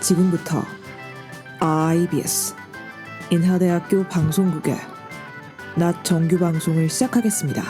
지금부터 IBS 인하대학교 방송국의 낮 정규 방송을 시작하겠습니다.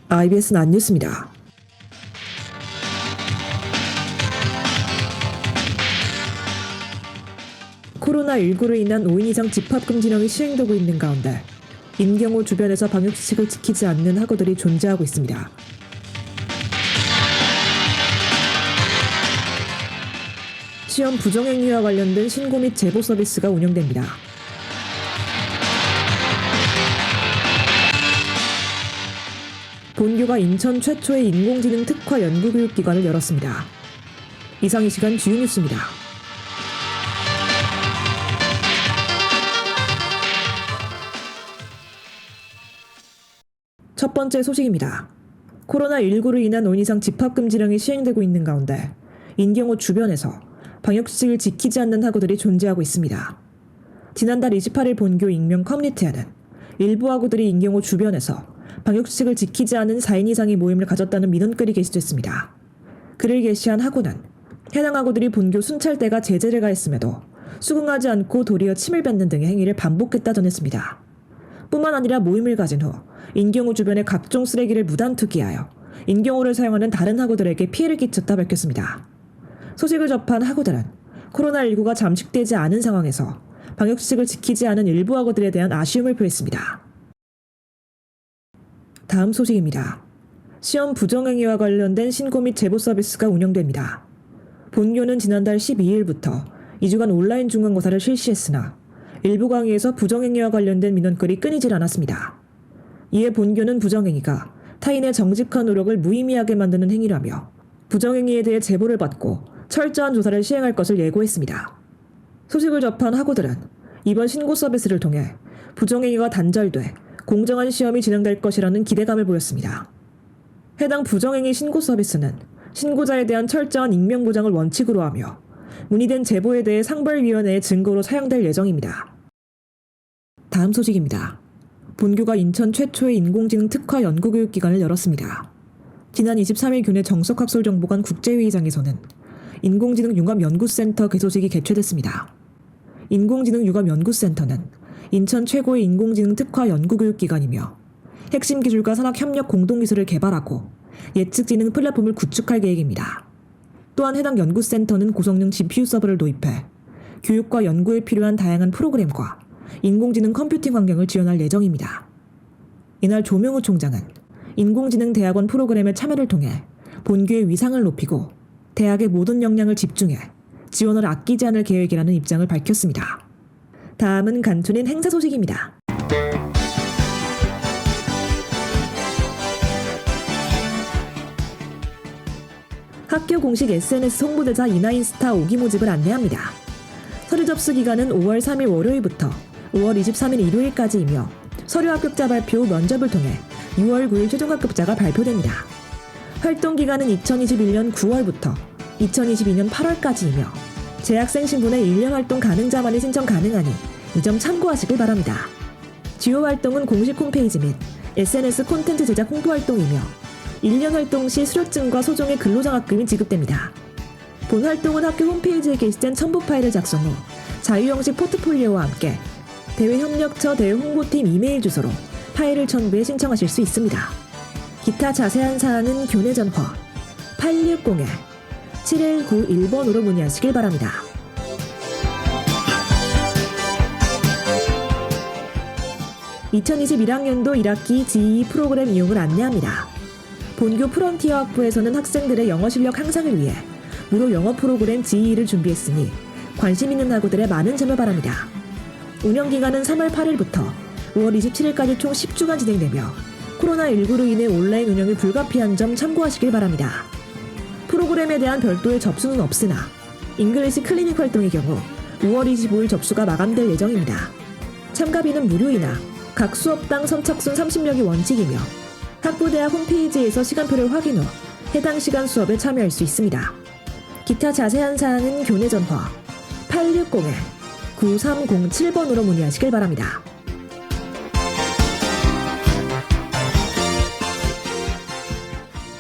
IBS는 안 뉴스입니다. 코로나19로 인한 5인 이상 집합금지령이 시행되고 있는 가운데 인경호 주변에서 방역수칙을 지키지 않는 학우들이 존재하고 있습니다. 시험 부정행위와 관련된 신고 및 제보 서비스가 운영됩니다. 본교가 인천 최초의 인공지능 특화 연구교육기관을 열었습니다. 이상 이 시간 주요 뉴스입니다. 첫 번째 소식입니다. 코로나19로 인한 5인 이상 집합금지령이 시행되고 있는 가운데 인경호 주변에서 방역수칙을 지키지 않는 학우들이 존재하고 있습니다. 지난달 28일 본교 익명 커뮤니티에는 일부 학우들이 인경호 주변에서 방역수칙을 지키지 않은 4인 이상의 모임을 가졌다는 민원글이 게시됐습니다. 글을 게시한 학우는 해당 학우들이 본교 순찰대가 제재를 가했음에도 수긍하지 않고 도리어 침을 뱉는 등의 행위를 반복했다 전했습니다. 뿐만 아니라 모임을 가진 후 인경호 주변에 각종 쓰레기를 무단 투기하여 인경호를 사용하는 다른 학우들에게 피해를 끼쳤다 밝혔습니다. 소식을 접한 학우들은 코로나19가 잠식되지 않은 상황에서 방역수칙을 지키지 않은 일부 학우들에 대한 아쉬움을 표했습니다. 다음 소식입니다. 시험 부정행위와 관련된 신고 및 제보 서비스가 운영됩니다. 본교는 지난달 12일부터 2주간 온라인 중간고사를 실시했으나 일부 강의에서 부정행위와 관련된 민원글이 끊이질 않았습니다. 이에 본교는 부정행위가 타인의 정직한 노력을 무의미하게 만드는 행위라며 부정행위에 대해 제보를 받고 철저한 조사를 시행할 것을 예고했습니다. 소식을 접한 학우들은 이번 신고 서비스를 통해 부정행위가 단절돼 공정한 시험이 진행될 것이라는 기대감을 보였습니다. 해당 부정행위 신고 서비스는 신고자에 대한 철저한 익명 보장을 원칙으로 하며 문의된 제보에 대해 상벌위원회의 증거로 사용될 예정입니다. 다음 소식입니다. 본교가 인천 최초의 인공지능 특화 연구교육기관을 열었습니다. 지난 23일 교내 정석학술정보관 국제회의장에서는 인공지능 융합연구센터 개소식이 개최됐습니다. 인공지능 융합연구센터는 인천 최고의 인공지능 특화 연구교육기관이며 핵심 기술과 산학협력 공동기술을 개발하고 예측지능 플랫폼을 구축할 계획입니다. 또한 해당 연구센터는 고성능 GPU 서버를 도입해 교육과 연구에 필요한 다양한 프로그램과 인공지능 컴퓨팅 환경을 지원할 예정입니다. 이날 조명우 총장은 인공지능 대학원 프로그램의 참여를 통해 본교의 위상을 높이고 대학의 모든 역량을 집중해 지원을 아끼지 않을 계획이라는 입장을 밝혔습니다. 다음은 간추린 행사 소식입니다. 학교 공식 SNS 홍보대사 이나인스타 5기 모집을 안내합니다. 서류 접수 기간은 5월 3일 월요일부터 5월 23일 일요일까지이며 서류 합격자 발표 후 면접을 통해 6월 9일 최종 합격자가 발표됩니다. 활동 기간은 2021년 9월부터 2022년 8월까지이며 재학생 신분의 1년 활동 가능자만이 신청 가능하니 이 점 참고하시길 바랍니다. 주요 활동은 공식 홈페이지 및 SNS 콘텐츠 제작 홍보 활동이며 1년 활동 시 수료증과 소정의 근로장학금이 지급됩니다. 본 활동은 학교 홈페이지에 게시된 첨부 파일을 작성 후 자유형식 포트폴리오와 함께 대외협력처 대외홍보팀 이메일 주소로 파일을 첨부해 신청하실 수 있습니다. 기타 자세한 사항은 교내 전화 860-7191번으로 문의하시길 바랍니다. (2021학년도 1학기) GEE 프로그램 이용을 안내합니다. 본교 프론티어 학부에서는 학생들의 영어 실력 향상을 위해 무료 영어 프로그램 GEE를 준비했으니 관심 있는 학우들의 많은 참여 바랍니다. 운영기간은 3월 8일부터 5월 27일까지 총 10주간 진행되며 코로나19로 인해 온라인 운영이 불가피한 점 참고하시길 바랍니다. 프로그램에 대한 별도의 접수는 없으나 잉글리시 클리닉 활동의 경우 5월 25일 접수가 마감될 예정입니다. 참가비는 무료이나 각 수업당 선착순 30명이 원칙이며 학부대학 홈페이지에서 시간표를 확인 후 해당 시간 수업에 참여할 수 있습니다. 기타 자세한 사항은 교내 전화 860-9307번으로 문의하시길 바랍니다.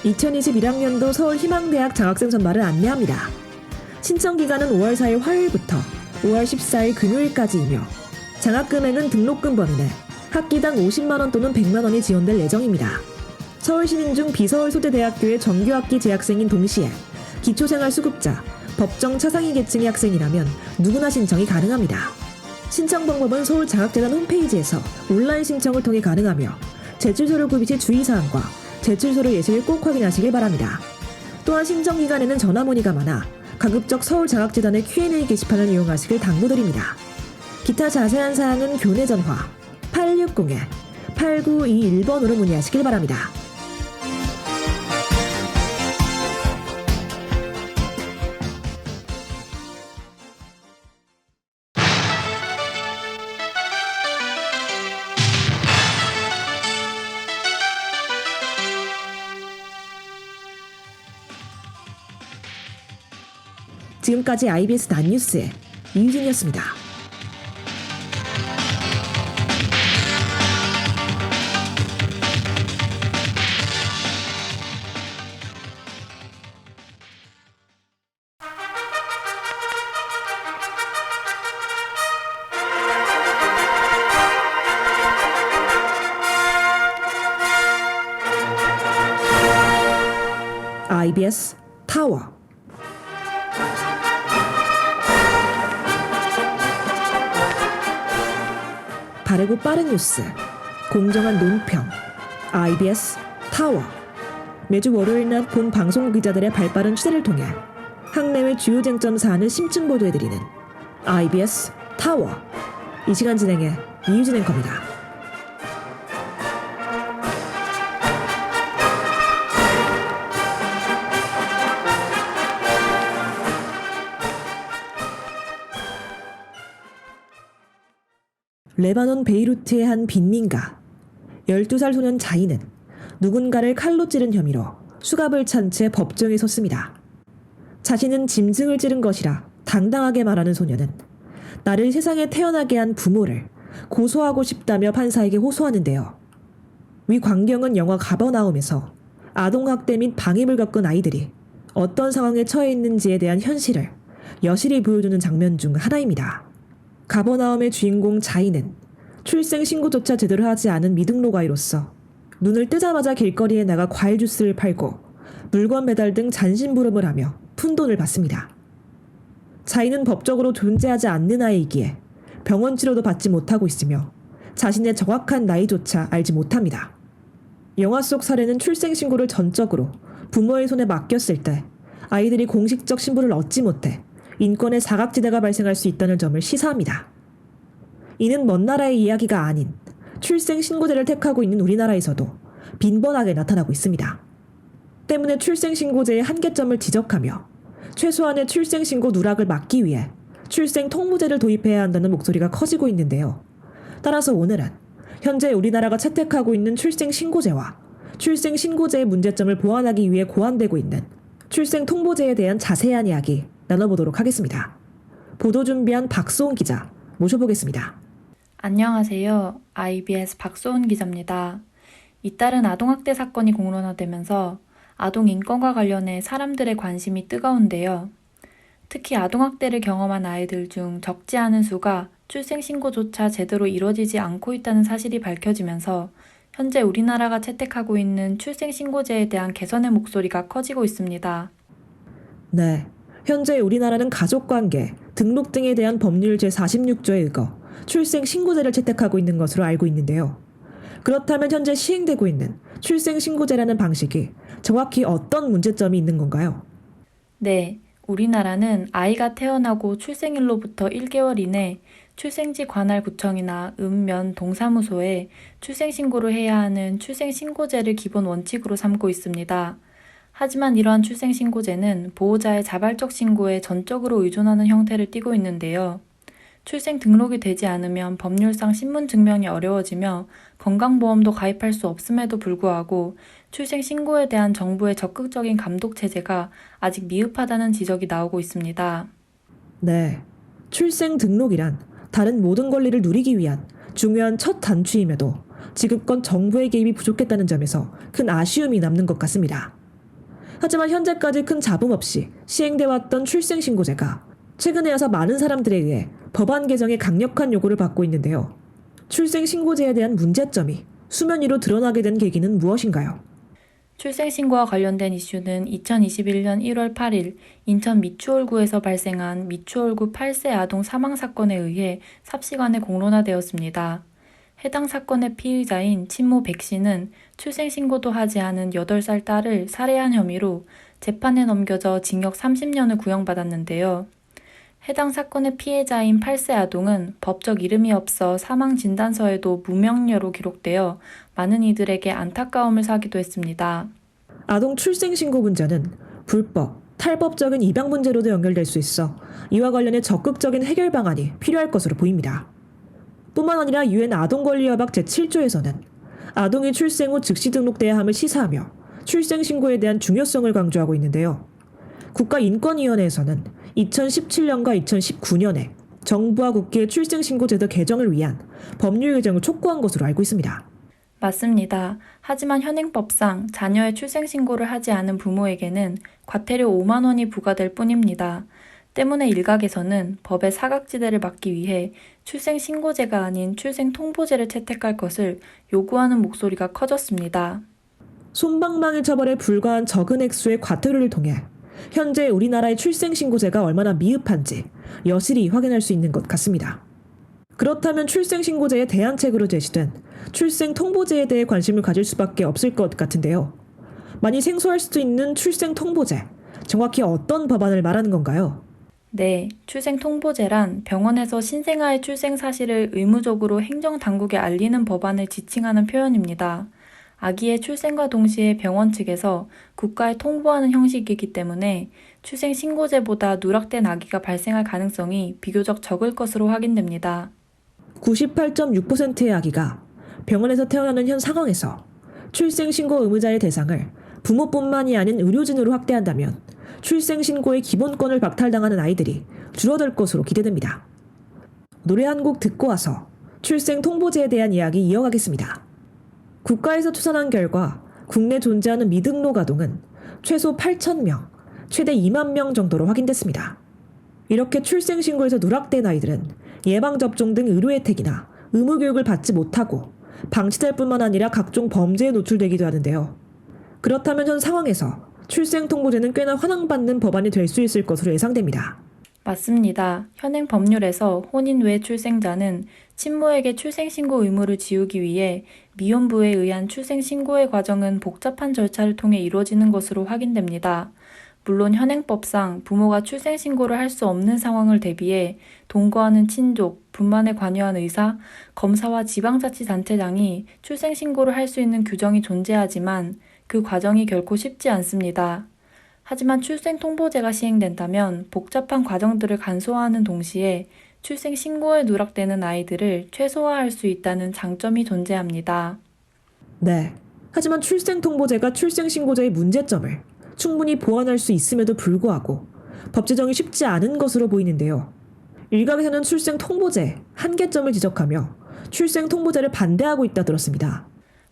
(2021학년도) 서울희망대학 장학생 선발을 안내합니다. 신청 기간은 5월 4일 화요일부터 5월 14일 금요일까지이며 장학금액은 등록금 범위 내 학기당 50만원 또는 100만원이 지원될 예정입니다. 서울시민 중 비서울 소재대학교의 정규학기 재학생인 동시에 기초생활수급자, 법정 차상위 계층의 학생이라면 누구나 신청이 가능합니다. 신청 방법은 서울장학재단 홈페이지에서 온라인 신청을 통해 가능하며 제출서를 구입 시 주의사항과 제출서를 예시를 꼭 확인하시길 바랍니다. 또한 신청 기간에는 전화 문의가 많아 가급적 서울장학재단의 Q&A 게시판을 이용하시길 당부드립니다. 기타 자세한 사항은 교내 전화 860-8921번으로 문의하시길 바랍니다. 지금까지 IBS 낮뉴스의 이유진이었습니다. IBS 타워 바르고 빠른 뉴스, 공정한 논평, IBS 타워. 매주 월요일 낮 본 방송국 기자들의 발빠른 취재를 통해 학내외 주요 쟁점 사안을 심층 보도해드리는 IBS 타워. 이 시간 진행해 이유진 앵커입니다. 레바논 베이루트의 한 빈민가 12살 소년 자이는 누군가를 칼로 찌른 혐의로 수갑을 찬 채 법정에 섰습니다. 자신은 짐승을 찌른 것이라 당당하게 말하는 소년은 나를 세상에 태어나게 한 부모를 고소하고 싶다며 판사에게 호소하는데요. 위 광경은 영화 가버나움에서 아동학대 및 방임을 겪은 아이들이 어떤 상황에 처해 있는지에 대한 현실을 여실히 보여주는 장면 중 하나입니다. 가버나움의 주인공 자이는 출생신고조차 제대로 하지 않은 미등록아이로서 눈을 뜨자마자 길거리에 나가 과일 주스를 팔고 물건 배달 등 잔심부름을 하며 푼돈을 받습니다. 자이는 법적으로 존재하지 않는 아이이기에 병원 치료도 받지 못하고 있으며 자신의 정확한 나이조차 알지 못합니다. 영화 속 사례는 출생신고를 전적으로 부모의 손에 맡겼을 때 아이들이 공식적 신분을 얻지 못해 인권의 사각지대가 발생할 수 있다는 점을 시사합니다. 이는 먼 나라의 이야기가 아닌 출생신고제를 택하고 있는 우리나라에서도 빈번하게 나타나고 있습니다. 때문에 출생신고제의 한계점을 지적하며 최소한의 출생신고 누락을 막기 위해 출생통보제를 도입해야 한다는 목소리가 커지고 있는데요. 따라서 오늘은 현재 우리나라가 채택하고 있는 출생신고제와 출생신고제의 문제점을 보완하기 위해 고안되고 있는 출생통보제에 대한 자세한 이야기 나눠보도록 하겠습니다. 보도 준비한 박소은 기자 모셔보겠습니다. 안녕하세요. IBS 박소은 기자입니다. 잇따른 아동학대 사건이 공론화되면서 아동 인권과 관련해 사람들의 관심이 뜨거운데요. 특히 아동학대를 경험한 아이들 중 적지 않은 수가 출생신고조차 제대로 이루어지지 않고 있다는 사실이 밝혀지면서 현재 우리나라가 채택하고 있는 출생신고제에 대한 개선의 목소리가 커지고 있습니다. 네, 현재 우리나라는 가족관계, 등록 등에 대한 법률 제46조에 의거 출생신고제를 채택하고 있는 것으로 알고 있는데요. 그렇다면 현재 시행되고 있는 출생신고제라는 방식이 정확히 어떤 문제점이 있는 건가요? 네, 우리나라는 아이가 태어나고 출생일로부터 1개월 이내 출생지 관할구청이나 읍면 동사무소에 출생신고를 해야 하는 출생신고제를 기본 원칙으로 삼고 있습니다. 하지만 이러한 출생신고제는 보호자의 자발적 신고에 전적으로 의존하는 형태를 띠고 있는데요. 출생 등록이 되지 않으면 법률상 신분 증명이 어려워지며 건강보험도 가입할 수 없음에도 불구하고 출생 신고에 대한 정부의 적극적인 감독 체제가 아직 미흡하다는 지적이 나오고 있습니다. 네, 출생 등록이란 다른 모든 권리를 누리기 위한 중요한 첫 단추임에도 지금껏 정부의 개입이 부족했다는 점에서 큰 아쉬움이 남는 것 같습니다. 하지만 현재까지 큰 잡음 없이 시행돼 왔던 출생신고제가 최근에 와서 많은 사람들에 의해 법안 개정의 강력한 요구를 받고 있는데요. 출생신고제에 대한 문제점이 수면 위로 드러나게 된 계기는 무엇인가요? 출생신고와 관련된 이슈는 2021년 1월 8일 인천 미추홀구에서 발생한 미추홀구 8세 아동 사망 사건에 의해 삽시간에 공론화되었습니다. 해당 사건의 피의자인 친모 백 씨는 출생신고도 하지 않은 8살 딸을 살해한 혐의로 재판에 넘겨져 징역 30년을 구형받았는데요. 해당 사건의 피해자인 8세 아동은 법적 이름이 없어 사망 진단서에도 무명료로 기록되어 많은 이들에게 안타까움을 사기도 했습니다. 아동 출생신고 문제는 불법, 탈법적인 입양 문제로도 연결될 수 있어 이와 관련해 적극적인 해결 방안이 필요할 것으로 보입니다. 뿐만 아니라 유엔 아동권리협약 제7조에서는 아동이 출생 후 즉시 등록돼야 함을 시사하며 출생신고에 대한 중요성을 강조하고 있는데요. 국가인권위원회에서는 2017년과 2019년에 정부와 국회의 출생신고제도 개정을 위한 법률 개정을 촉구한 것으로 알고 있습니다. 맞습니다. 하지만 현행법상 자녀의 출생신고를 하지 않은 부모에게는 과태료 5만 원이 부과될 뿐입니다. 때문에 일각에서는 법의 사각지대를 막기 위해 출생신고제가 아닌 출생통보제를 채택할 것을 요구하는 목소리가 커졌습니다. 솜방망이 처벌에 불과한 적은 액수의 과태료를 통해 현재 우리나라의 출생신고제가 얼마나 미흡한지 여실히 확인할 수 있는 것 같습니다. 그렇다면 출생신고제의 대안책으로 제시된 출생통보제에 대해 관심을 가질 수밖에 없을 것 같은데요. 많이 생소할 수도 있는 출생통보제, 정확히 어떤 법안을 말하는 건가요? 네, 출생통보제란 병원에서 신생아의 출생 사실을 의무적으로 행정당국에 알리는 법안을 지칭하는 표현입니다. 아기의 출생과 동시에 병원 측에서 국가에 통보하는 형식이기 때문에 출생신고제보다 누락된 아기가 발생할 가능성이 비교적 적을 것으로 확인됩니다. 98.6%의 아기가 병원에서 태어나는 현 상황에서 출생신고 의무자의 대상을 부모뿐만이 아닌 의료진으로 확대한다면 출생신고의 기본권을 박탈당하는 아이들이 줄어들 것으로 기대됩니다. 노래 한 곡 듣고 와서 출생통보제에 대한 이야기 이어가겠습니다. 국가에서 추산한 결과 국내 존재하는 미등록 아동은 최소 8,000명, 최대 2만 명 정도로 확인됐습니다. 이렇게 출생신고에서 누락된 아이들은 예방접종 등 의료 혜택이나 의무교육을 받지 못하고 방치될 뿐만 아니라 각종 범죄에 노출되기도 하는데요. 그렇다면 현 상황에서 출생통보제는 꽤나 환영받는 법안이 될 수 있을 것으로 예상됩니다. 맞습니다. 현행 법률에서 혼인 외 출생자는 친모에게 출생신고 의무를 지우기 위해 미혼부에 의한 출생신고의 과정은 복잡한 절차를 통해 이루어지는 것으로 확인됩니다. 물론 현행법상 부모가 출생신고를 할 수 없는 상황을 대비해 동거하는 친족, 분만에 관여한 의사, 검사와 지방자치단체장이 출생신고를 할 수 있는 규정이 존재하지만 그 과정이 결코 쉽지 않습니다. 하지만 출생통보제가 시행된다면 복잡한 과정들을 간소화하는 동시에 출생신고에 누락되는 아이들을 최소화할 수 있다는 장점이 존재합니다. 네. 하지만 출생통보제가 출생신고제의 문제점을 충분히 보완할 수 있음에도 불구하고 법 제정이 쉽지 않은 것으로 보이는데요. 일각에서는 출생통보제 한계점을 지적하며 출생통보제를 반대하고 있다 들었습니다.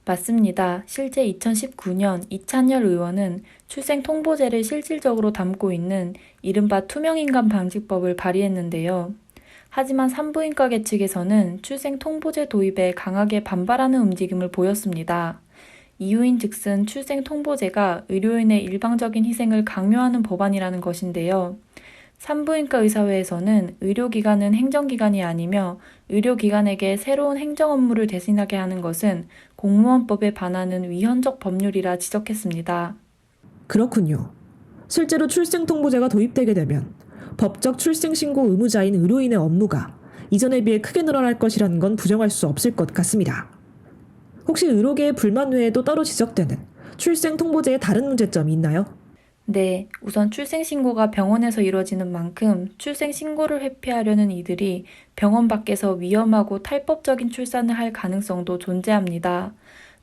맞습니다. 실제 2019년 이찬열 의원은 출생통보제를 실질적으로 담고 있는 이른바 투명인간 방지법을 발의했는데요. 하지만 산부인과계 측에서는 출생통보제 도입에 강하게 반발하는 움직임을 보였습니다. 이유인 즉슨 출생통보제가 의료인의 일방적인 희생을 강요하는 법안이라는 것인데요. 산부인과 의사회에서는 의료기관은 행정기관이 아니며 의료기관에게 새로운 행정 업무를 대신하게 하는 것은 공무원법에 반하는 위헌적 법률이라 지적했습니다. 그렇군요. 실제로 출생통보제가 도입되게 되면 법적 출생신고 의무자인 의료인의 업무가 이전에 비해 크게 늘어날 것이라는 건 부정할 수 없을 것 같습니다. 혹시 의료계의 불만 외에도 따로 지적되는 출생 통보제의 다른 문제점이 있나요? 네, 우선 출생신고가 병원에서 이루어지는 만큼 출생신고를 회피하려는 이들이 병원 밖에서 위험하고 탈법적인 출산을 할 가능성도 존재합니다.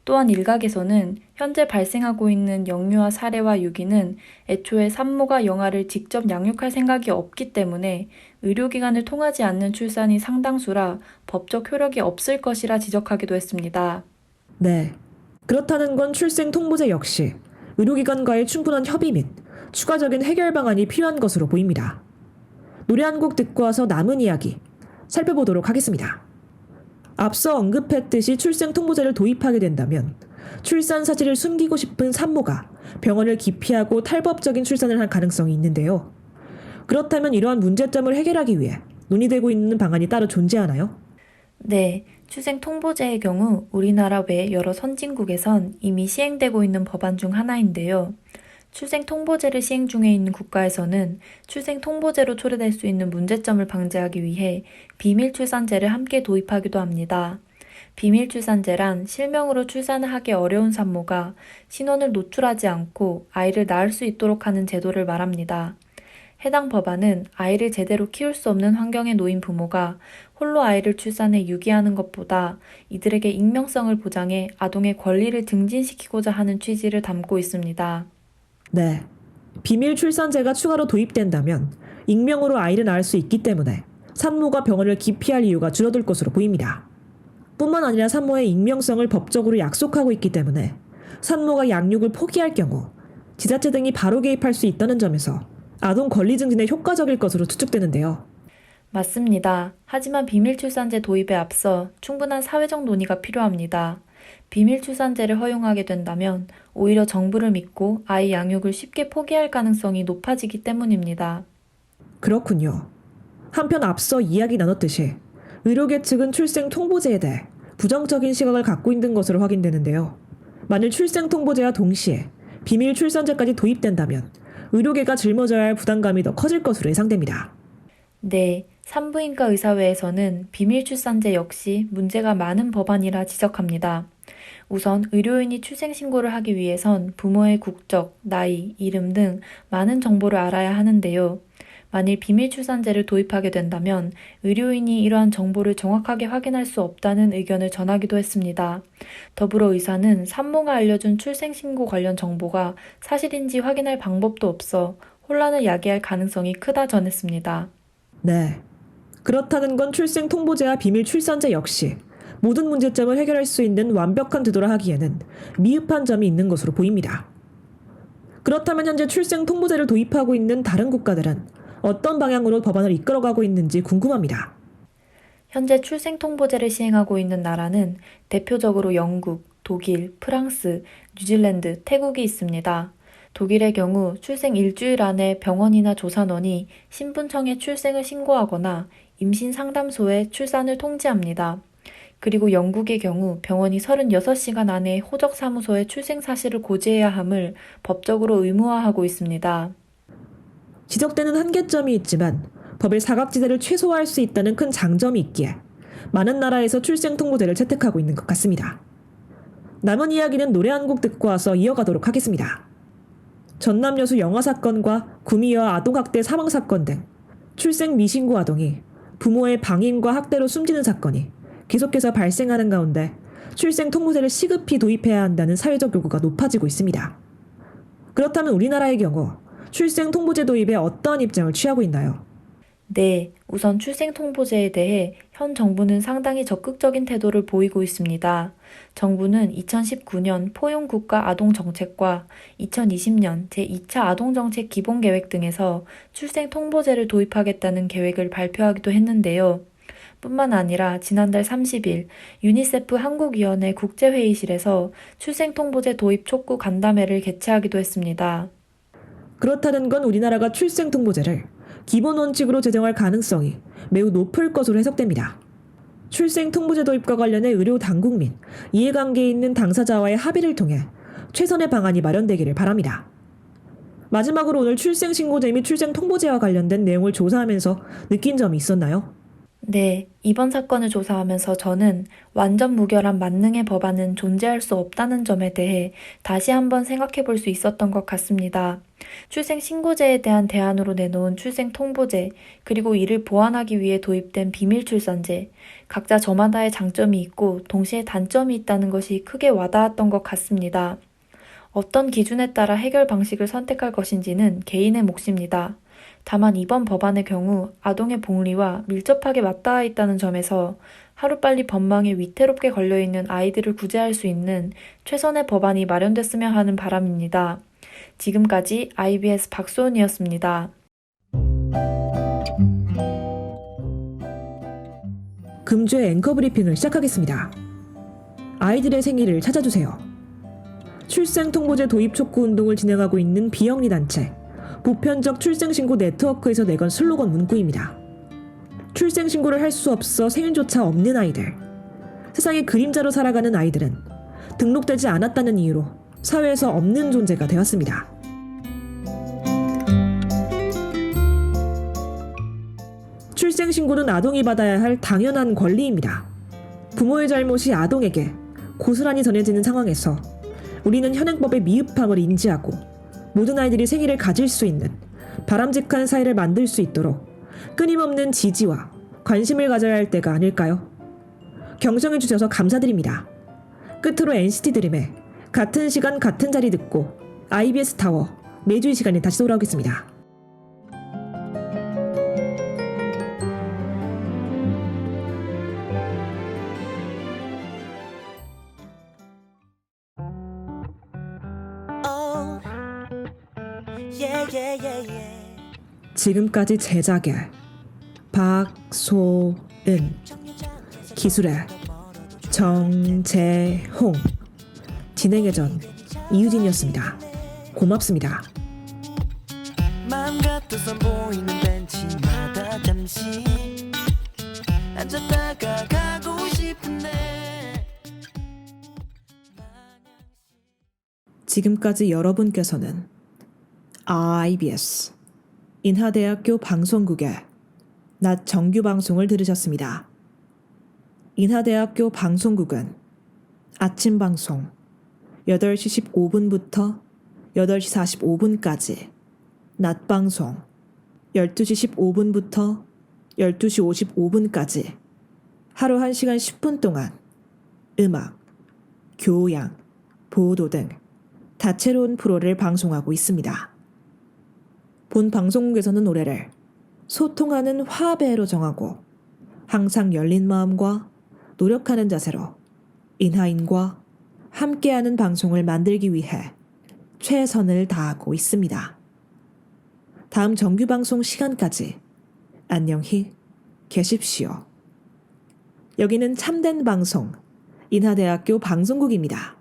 또한 일각에서는 현재 발생하고 있는 영유아 사례와 유기는 애초에 산모가 영아를 직접 양육할 생각이 없기 때문에 의료기관을 통하지 않는 출산이 상당수라 법적 효력이 없을 것이라 지적하기도 했습니다. 네. 그렇다는 건 출생 통보제 역시 의료기관과의 충분한 협의 및 추가적인 해결 방안이 필요한 것으로 보입니다. 노래 한 곡 듣고 와서 남은 이야기 살펴보도록 하겠습니다. 앞서 언급했듯이 출생 통보제를 도입하게 된다면 출산 사실을 숨기고 싶은 산모가 병원을 기피하고 탈법적인 출산을 할 가능성이 있는데요. 그렇다면 이러한 문제점을 해결하기 위해 논의되고 있는 방안이 따로 존재하나요? 네, 출생통보제의 경우 우리나라 외 여러 선진국에선 이미 시행되고 있는 법안 중 하나인데요. 출생통보제를 시행 중에 있는 국가에서는 출생통보제로 초래될 수 있는 문제점을 방지하기 위해 비밀출산제를 함께 도입하기도 합니다. 비밀출산제란 실명으로 출산을 하기 어려운 산모가 신원을 노출하지 않고 아이를 낳을 수 있도록 하는 제도를 말합니다. 해당 법안은 아이를 제대로 키울 수 없는 환경에 놓인 부모가 홀로 아이를 출산해 유기하는 것보다 이들에게 익명성을 보장해 아동의 권리를 증진시키고자 하는 취지를 담고 있습니다. 네. 비밀 출산제가 추가로 도입된다면 익명으로 아이를 낳을 수 있기 때문에 산모가 병원을 기피할 이유가 줄어들 것으로 보입니다. 뿐만 아니라 산모의 익명성을 법적으로 약속하고 있기 때문에 산모가 양육을 포기할 경우 지자체 등이 바로 개입할 수 있다는 점에서 아동 권리 증진에 효과적일 것으로 추측되는데요. 맞습니다. 하지만 비밀출산제 도입에 앞서 충분한 사회적 논의가 필요합니다. 비밀출산제를 허용하게 된다면 오히려 정부를 믿고 아이 양육을 쉽게 포기할 가능성이 높아지기 때문입니다. 그렇군요. 한편 앞서 이야기 나눴듯이 의료계 측은 출생 통보제에 대해 부정적인 시각을 갖고 있는 것으로 확인되는데요. 만일 출생 통보제와 동시에 비밀 출산제까지 도입된다면 의료계가 짊어져야 할 부담감이 더 커질 것으로 예상됩니다. 네, 산부인과 의사회에서는 비밀출산제 역시 문제가 많은 법안이라 지적합니다. 우선 의료인이 출생신고를 하기 위해선 부모의 국적, 나이, 이름 등 많은 정보를 알아야 하는데요. 만일 비밀출산제를 도입하게 된다면 의료인이 이러한 정보를 정확하게 확인할 수 없다는 의견을 전하기도 했습니다. 더불어 의사는 산모가 알려준 출생신고 관련 정보가 사실인지 확인할 방법도 없어 혼란을 야기할 가능성이 크다 전했습니다. 네. 그렇다는 건 출생 통보제와 비밀 출산제 역시 모든 문제점을 해결할 수 있는 완벽한 제도라 하기에는 미흡한 점이 있는 것으로 보입니다. 그렇다면 현재 출생 통보제를 도입하고 있는 다른 국가들은 어떤 방향으로 법안을 이끌어가고 있는지 궁금합니다. 현재 출생통보제를 시행하고 있는 나라는 대표적으로 영국, 독일, 프랑스, 뉴질랜드, 태국이 있습니다. 독일의 경우 출생 일주일 안에 병원이나 조산원이 신분청에 출생을 신고하거나 임신 상담소에 출산을 통지합니다. 그리고 영국의 경우 병원이 36시간 안에 호적사무소에 출생 사실을 고지해야 함을 법적으로 의무화하고 있습니다. 지적되는 한계점이 있지만 법의 사각지대를 최소화할 수 있다는 큰 장점이 있기에 많은 나라에서 출생 통보제를 채택하고 있는 것 같습니다. 남은 이야기는 노래 한 곡 듣고 와서 이어가도록 하겠습니다. 전남 여수 영아 사건과 구미여 아동학대 사망 사건 등 출생 미신고 아동이 부모의 방임과 학대로 숨지는 사건이 계속해서 발생하는 가운데 출생 통보제를 시급히 도입해야 한다는 사회적 요구가 높아지고 있습니다. 그렇다면 우리나라의 경우 출생 통보제 도입에 어떤 입장을 취하고 있나요? 네, 우선 출생통보제에 대해 현 정부는 상당히 적극적인 태도를 보이고 있습니다. 정부는 2019년 포용국가 아동정책과 2020년 제2차 아동정책 기본계획 등에서 출생통보제를 도입하겠다는 계획을 발표하기도 했는데요. 뿐만 아니라 지난달 30일 유니세프 한국위원회 국제회의실에서 출생통보제 도입 촉구 간담회를 개최하기도 했습니다. 그렇다는 건 우리나라가 출생 통보제를 기본 원칙으로 제정할 가능성이 매우 높을 것으로 해석됩니다. 출생 통보제 도입과 관련해 의료 당국 및 이해관계에 있는 당사자와의 합의를 통해 최선의 방안이 마련되기를 바랍니다. 마지막으로 오늘 출생 신고제 및 출생 통보제와 관련된 내용을 조사하면서 느낀 점이 있었나요? 네, 이번 사건을 조사하면서 저는 완전 무결한 만능의 법안은 존재할 수 없다는 점에 대해 다시 한번 생각해 볼 수 있었던 것 같습니다. 출생신고제에 대한 대안으로 내놓은 출생통보제, 그리고 이를 보완하기 위해 도입된 비밀출산제, 각자 저마다의 장점이 있고 동시에 단점이 있다는 것이 크게 와닿았던 것 같습니다. 어떤 기준에 따라 해결 방식을 선택할 것인지는 개인의 몫입니다. 다만 이번 법안의 경우 아동의 복리와 밀접하게 맞닿아 있다는 점에서 하루빨리 법망에 위태롭게 걸려있는 아이들을 구제할 수 있는 최선의 법안이 마련됐으면 하는 바람입니다. 지금까지 IBS 박소은이었습니다. 금주의 앵커 브리핑을 시작하겠습니다. 아이들의 생일을 찾아주세요. 출생통보제 도입 촉구 운동을 진행하고 있는 비영리 단체 보편적 출생신고 네트워크에서 내건 슬로건 문구입니다. 출생신고를 할 수 없어 생일조차 없는 아이들, 세상의 그림자로 살아가는 아이들은 등록되지 않았다는 이유로 사회에서 없는 존재가 되었습니다. 출생신고는 아동이 받아야 할 당연한 권리입니다. 부모의 잘못이 아동에게 고스란히 전해지는 상황에서 우리는 현행법의 미흡함을 인지하고 모든 아이들이 생일을 가질 수 있는 바람직한 사회를 만들 수 있도록 끊임없는 지지와 관심을 가져야 할 때가 아닐까요? 경청해 주셔서 감사드립니다. 끝으로 NCT 드림의 같은 시간 같은 자리 듣고 IBS 타워 매주 이 시간에 다시 돌아오겠습니다. 지금까지 제작의 박소은, 기술의 정재홍, 진행의 전 이유진이었습니다. 고맙습니다. 마음 같아선 보이는 벤치마다 잠시 앉았다가 가고 싶은데. 지금까지 여러분께서는 IBS 인하대학교 방송국의 낮 정규 방송을 들으셨습니다. 인하대학교 방송국은 아침 방송 8시 15분부터 8시 45분까지, 낮 방송 12시 15분부터 12시 55분까지 하루 1시간 10분 동안 음악, 교양, 보도 등 다채로운 프로를 방송하고 있습니다. 본 방송국에서는 노래를 소통하는 화배로 정하고 항상 열린 마음과 노력하는 자세로 인하인과 함께하는 방송을 만들기 위해 최선을 다하고 있습니다. 다음 정규 방송 시간까지 안녕히 계십시오. 여기는 참된 방송 인하대학교 방송국입니다.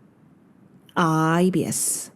IBS